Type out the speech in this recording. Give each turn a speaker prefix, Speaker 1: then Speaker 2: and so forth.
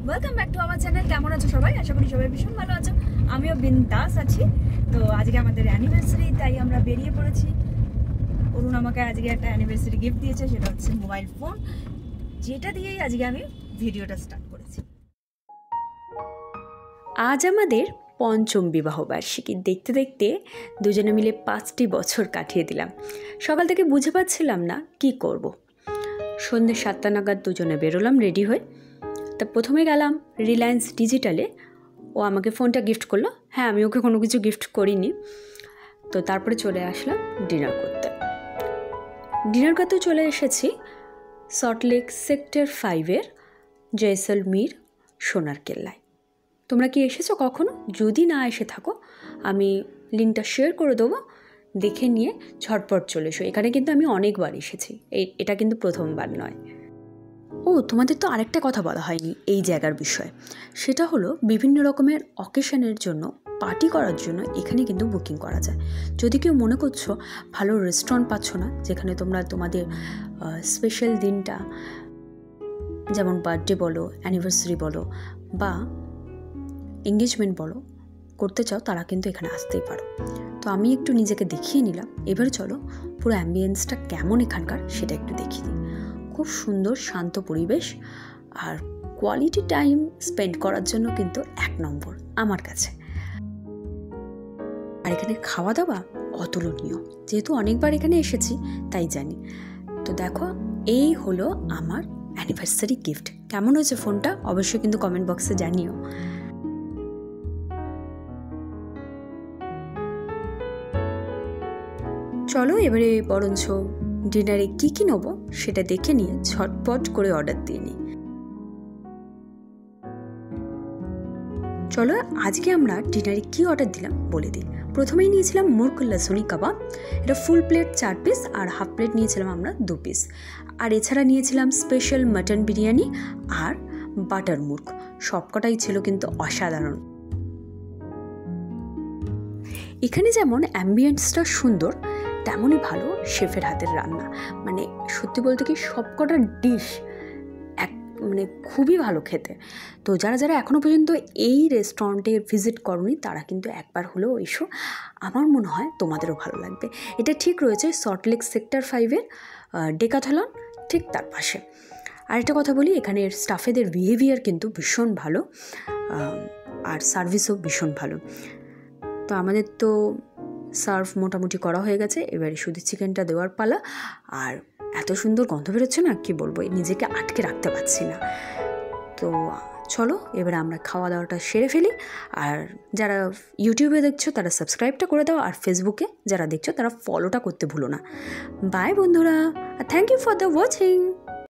Speaker 1: Welcome back to our channel. কেমন আছো সবাই? আশা করি সবাই ভীষণ ভালো আছো। আমিও বিন্দাস আছি। তো আজকে আমাদের অ্যানিভার্সারি, তাই আমরা বেরিয়ে পড়েছি। অরুণ আমাকে আজকে একটা অ্যানিভার্সারি গিফট দিয়েছে, সেটা হচ্ছে মোবাইল ফোন, যেটা দিয়েই আজকে আমি ভিডিওটা স্টার্ট করেছি।
Speaker 2: আজ আমাদের পঞ্চম বিবাহবার্ষিকী। দেখতে দেখতে দুজনে মিলে 5টি বছর কাটিয়ে দিলাম। সকাল থেকে বুঝে পাচ্ছিলাম না কি করব। সন্ধ্যে 7টা নাগাদ দুজনে বেরোলাম রেডি হয়ে। তা প্রথমে গেলাম রিলায়েন্স ডিজিটালে। ও আমাকে ফোনটা গিফট করলো। হ্যাঁ, আমি ওকে কোনো কিছু গিফট করিনি। তো তারপরে চলে আসলাম ডিনার করতে। ডিনার করতেও চলে এসেছি সল্টলেক সেক্টর 5-এর জয়সলমীর সোনার কেল্লায়। তোমরা কি এসেছো কখনো? যদি না এসে থাকো, আমি লিঙ্কটা শেয়ার করে দেবো, দেখে নিয়ে ঝটপট চলে এসো। এখানে কিন্তু আমি অনেকবার এসেছি, এটা কিন্তু প্রথমবার নয়। ও, তোমাদের তো আরেকটা কথা বলা হয়নি এই জায়গার বিষয়ে। সেটা হলো বিভিন্ন রকমের অকেশনের জন্য, পার্টি করার জন্য এখানে কিন্তু বুকিং করা যায়। যদি কেউ মনে করছো ভালো রেস্টুরেন্ট পাচ্ছ না যেখানে তোমরা তোমাদের স্পেশাল দিনটা, যেমন বার্থডে বলো, অ্যানিভার্সারি বলো বা এঙ্গেজমেন্ট বলো, করতে চাও, তারা কিন্তু এখানে আসতেই পারো। তো আমি একটু নিজেকে দেখিয়ে নিলাম। এবারে চলো পুরো অ্যাম্বিয়েন্সটা কেমন এখানকার সেটা একটু দেখিয়ে দিই। খুব সুন্দর শান্ত পরিবেশ, আর কোয়ালিটি টাইম স্পেন্ড করার জন্য কিন্তু 1 নম্বর আমার কাছে। আর এখানে খাওয়া দাওয়া অতুলনীয়। যেহেতু অনেকবার এখানে এসেছি তাই জানি। তো দেখো, এই হলো আমার অ্যানিভার্সারি গিফট। কেমন হয়েছে ফোনটা অবশ্যই কিন্তু কমেন্ট বক্সে জানিও। চলো এবারে বরঞ্চ ডিনারে কী কী নেবো সেটা দেখে নিয়ে ঝটপট করে অর্ডার দিয়ে নিই। চলো আজকে আমরা ডিনারে কী অর্ডার দিলাম বলে দিই। প্রথমেই নিয়েছিলাম মুর্গ লসুনি কাবাব। এটা ফুল প্লেট 4 পিস, আর হাফ প্লেট নিয়েছিলাম আমরা 2 পিস। আর এছাড়া নিয়েছিলাম স্পেশাল মাটন বিরিয়ানি আর বাটার মুর্গ। সবকটাই ছিল কিন্তু অসাধারণ। এখানে যেমন অ্যাম্বিয়েন্সটা সুন্দর, তেমনই ভালো শেফের হাতের রান্না। মানে সত্যি বলতে কি, সবকটা ডিশ মানে খুবই ভালো খেতে। তো যারা যারা এখনও পর্যন্ত এই রেস্টুরেন্টে ভিজিট করনি, তারা কিন্তু একবার হলেও এসো। আমার মনে হয় তোমাদেরও ভালো লাগবে। এটা ঠিক রয়েছে সল্টলেক সেক্টর 5-এর ডেকাথলন, ঠিক তার পাশে। আরেকটা কথা বলি, এখানের স্টাফেদের বিহেভিয়ার কিন্তু ভীষণ ভালো, আর সার্ভিসও ভীষণ ভালো। তো আমাদের তো সার্ভ মোটামুটি করা হয়ে গেছে, এবারে শুধু চিকেনটা দেওয়ার পালা। আর এত সুন্দর গন্ধ বেরোচ্ছে না, কি বলবো, নিজেকে আটকে রাখতে পারছি না। তো চলো এবারে আমরা খাওয়া দাওয়াটা সেরে ফেলি। আর যারা ইউটিউবে দেখছো তারা সাবস্ক্রাইবটা করে দাও, আর ফেসবুকে যারা দেখছো তারা ফলোটা করতে ভুলো না। বাই বন্ধুরা, thank you for the watching.